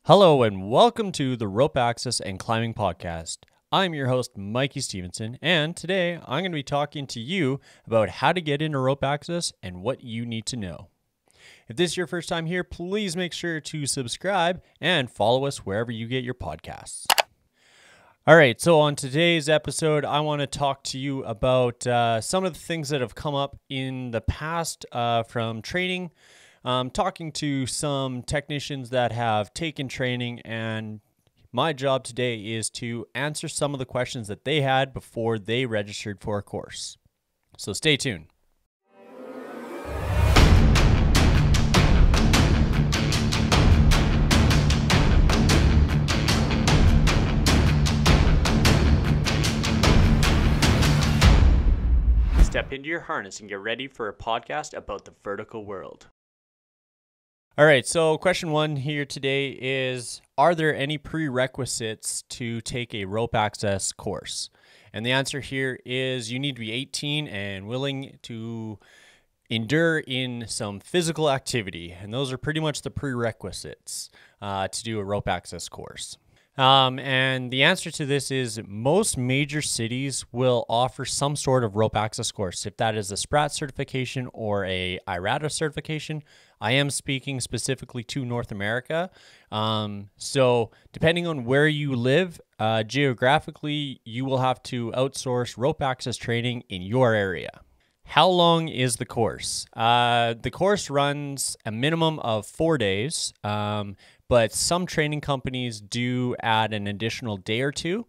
Hello and welcome to the Rope Access and Climbing Podcast. I'm your host, Mikey Stevenson, and today I'm going to be talking to you about how to get into rope access and what you need to know. If this is your first time here, please make sure to subscribe and follow us wherever you get your podcasts. All right, so on today's episode, I want to talk to you about some of the things that have come up in the past from training. Talking to some technicians that have taken training, and my job today is to answer some of the questions that they had before they registered for a course. So stay tuned. Step into your harness and get ready for a podcast about the vertical world. All right, so question one here today is, are there any prerequisites to take a rope access course? And the answer here is you need to be 18 and willing to endure in some physical activity. And those are pretty much the prerequisites to do a rope access course. And the answer to this is most major cities will offer some sort of rope access course. If that is a Sprat certification or a Irata certification, I am speaking specifically to North America. So depending on where you live, geographically, you will have to outsource rope access training in your area. How long is the course? The course runs a minimum of 4 days. But some training companies do add an additional day or two.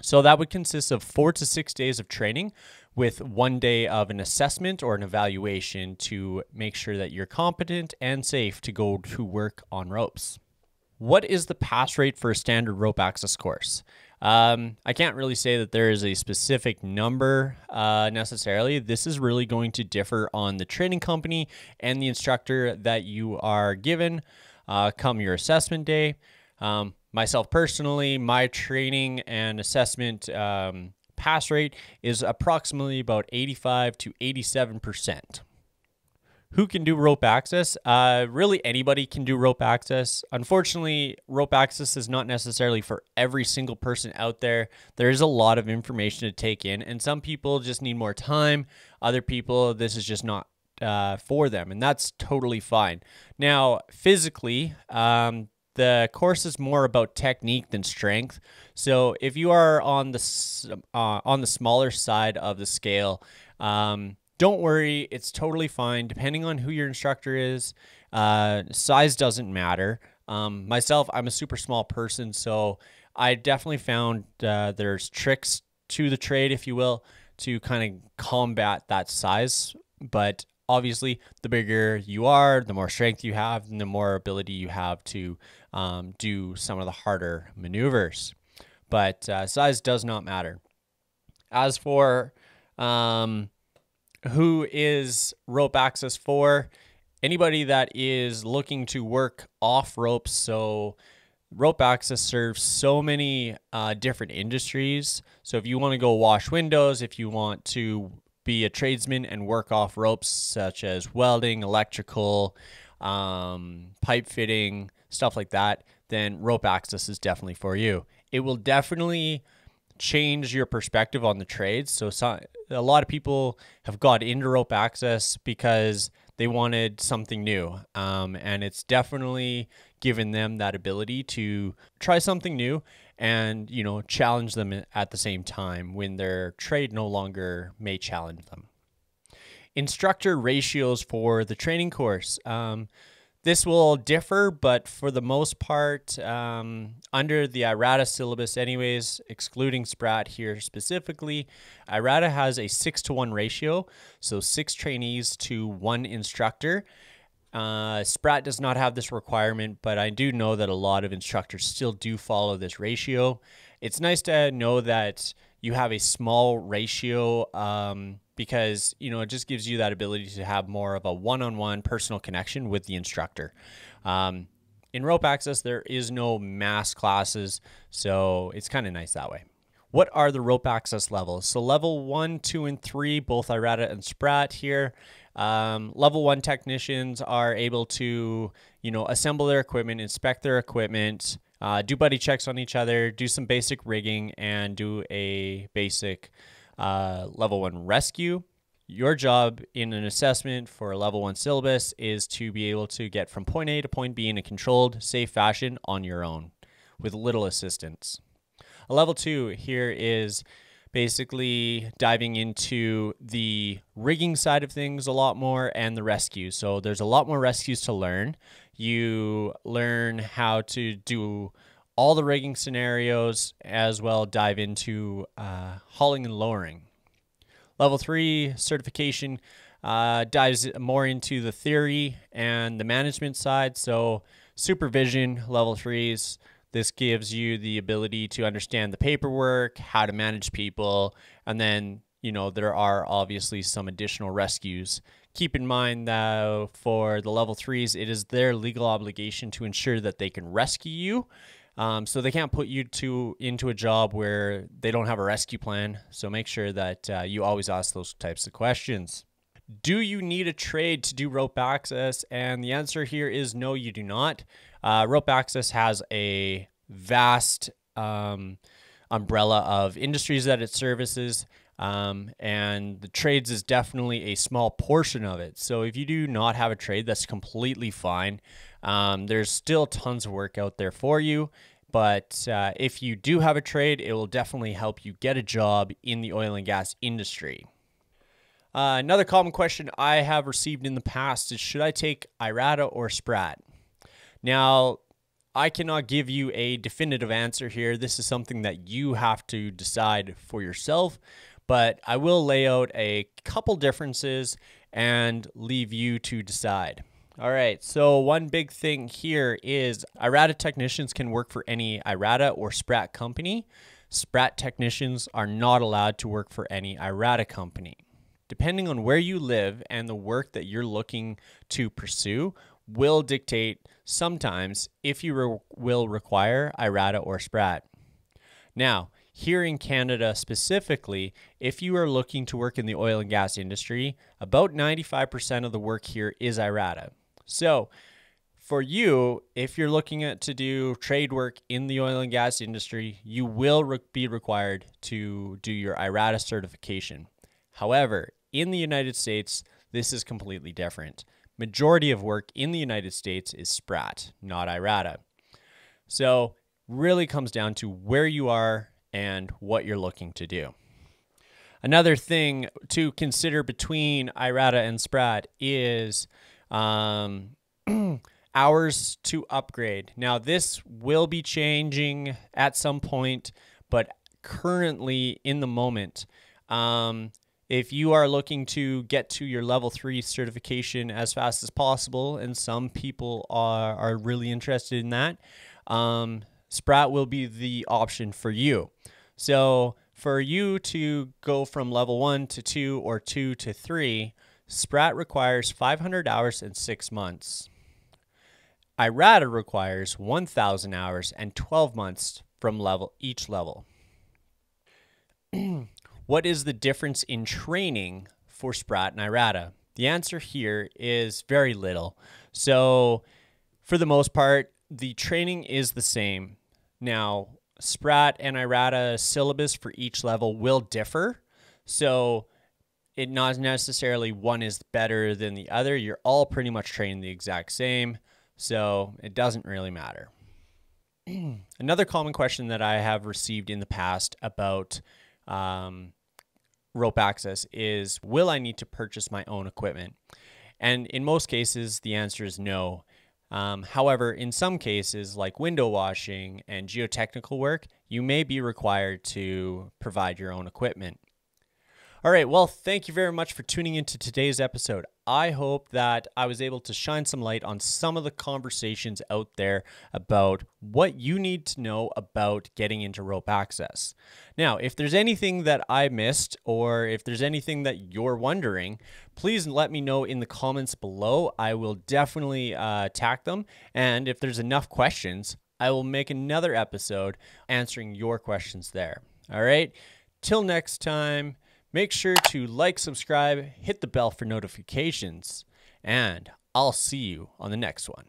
So that would consist of 4 to 6 days of training with 1 day of an assessment or an evaluation to make sure that you're competent and safe to go to work on ropes. What is the pass rate for a standard rope access course? I can't really say that there is a specific number necessarily. This is really going to differ on the training company and the instructor that you are given. Come your assessment day. Myself personally, my training and assessment pass rate is approximately about 85 to 87%. Who can do rope access? Really anybody can do rope access. Unfortunately, rope access is not necessarily for every single person out there. There is a lot of information to take in, and some people just need more time. Other people, this is just not for them, and that's totally fine. Now, physically, the course is more about technique than strength. So if you are on the smaller side of the scale, don't worry, it's totally fine. Depending on who your instructor is, size doesn't matter. Myself, I'm a super small person, so I definitely found there's tricks to the trade, if you will, to kind of combat that size. But obviously, the bigger you are, the more strength you have, and the more ability you have to do some of the harder maneuvers. But size does not matter. As for who is rope access for, anybody that is looking to work off ropes. So rope access serves so many different industries. So if you want to go wash windows, if you want to be a tradesman and work off ropes such as welding, electrical, pipe fitting, stuff like that, then rope access is definitely for you. It will definitely change your perspective on the trades. So a lot of people have got into rope access because they wanted something new, and it's definitely given them that ability to try something new and, you know, challenge them at the same time when their trade no longer may challenge them. Instructor ratios for the training course. This will differ, but for the most part, under the Irata syllabus anyways, excluding Sprat here specifically, Irata has a 6-to-1 ratio, so 6 trainees to 1 instructor. Sprat does not have this requirement, but I do know that a lot of instructors still do follow this ratio. It's nice to know that you have a small ratio because, you know, it just gives you that ability to have more of a one-on-one personal connection with the instructor. In rope access, there is no mass classes, so it's kind of nice that way. What are the rope access levels? So level 1, 2, and 3, both Irata and Sprat here. Level 1 technicians are able to, assemble their equipment, inspect their equipment, do buddy checks on each other, do some basic rigging, and do a basic level 1 rescue. Your job in an assessment for a level 1 syllabus is to be able to get from point A to point B in a controlled, safe fashion on your own with little assistance. A level 2 here is basically diving into the rigging side of things a lot more and the rescue. So there's a lot more rescues to learn. You learn how to do all the rigging scenarios, as well dive into hauling and lowering. Level 3 certification dives more into the theory and the management side. So supervision, level 3s, this gives you the ability to understand the paperwork, how to manage people, and then, there are obviously some additional rescues. Keep in mind that for the level 3s, it is their legal obligation to ensure that they can rescue you. So they can't put you into a job where they don't have a rescue plan. So make sure that you always ask those types of questions. Do you need a trade to do rope access? And the answer here is no, you do not. Rope access has a vast umbrella of industries that it services. And the trades is definitely a small portion of it. So if you do not have a trade, that's completely fine. There's still tons of work out there for you. But if you do have a trade, it will definitely help you get a job in the oil and gas industry. Another common question I have received in the past is, should I take Irata or Sprat? Now, I cannot give you a definitive answer here. This is something that you have to decide for yourself, but I will lay out a couple differences and leave you to decide. All right, so one big thing here is Irata technicians can work for any Irata or Sprat company. Sprat technicians are not allowed to work for any Irata company. Depending on where you live and the work that you're looking to pursue will dictate sometimes if you will require Irata or Sprat. Now, here in Canada specifically, if you are looking to work in the oil and gas industry, about 95% of the work here is Irata. So for you, if you're looking to do trade work in the oil and gas industry, you will be required to do your Irata certification. However, in the United States, this is completely different. Majority of work in the United States is Sprat, not Irata. So really comes down to where you are and what you're looking to do. Another thing to consider between Irata and Sprat is hours to upgrade. Now, this will be changing at some point, but currently in the moment, if you are looking to get to your level 3 certification as fast as possible, and some people are really interested in that, Sprat will be the option for you. So for you to go from level 1 to 2 or 2 to 3, Sprat requires 500 hours and 6 months. Irata requires 1,000 hours and 12 months from each level. What is the difference in training for Sprat and Irata? The answer here is very little. So for the most part, the training is the same. Now, Sprat and Irata syllabus for each level will differ. So it not necessarily one is better than the other. You're all pretty much trained the exact same. So it doesn't really matter. Another common question that I have received in the past about rope access is, will I need to purchase my own equipment? And in most cases, the answer is no. However, in some cases, like window washing and geotechnical work, you may be required to provide your own equipment. All right, well, thank you very much for tuning into today's episode. I hope that I was able to shine some light on some of the conversations out there about what you need to know about getting into rope access. Now, if there's anything that I missed, or if there's anything that you're wondering, please let me know in the comments below. I will definitely tack them. And if there's enough questions, I will make another episode answering your questions there. All right, till next time. Make sure to like, subscribe, hit the bell for notifications, and I'll see you on the next one.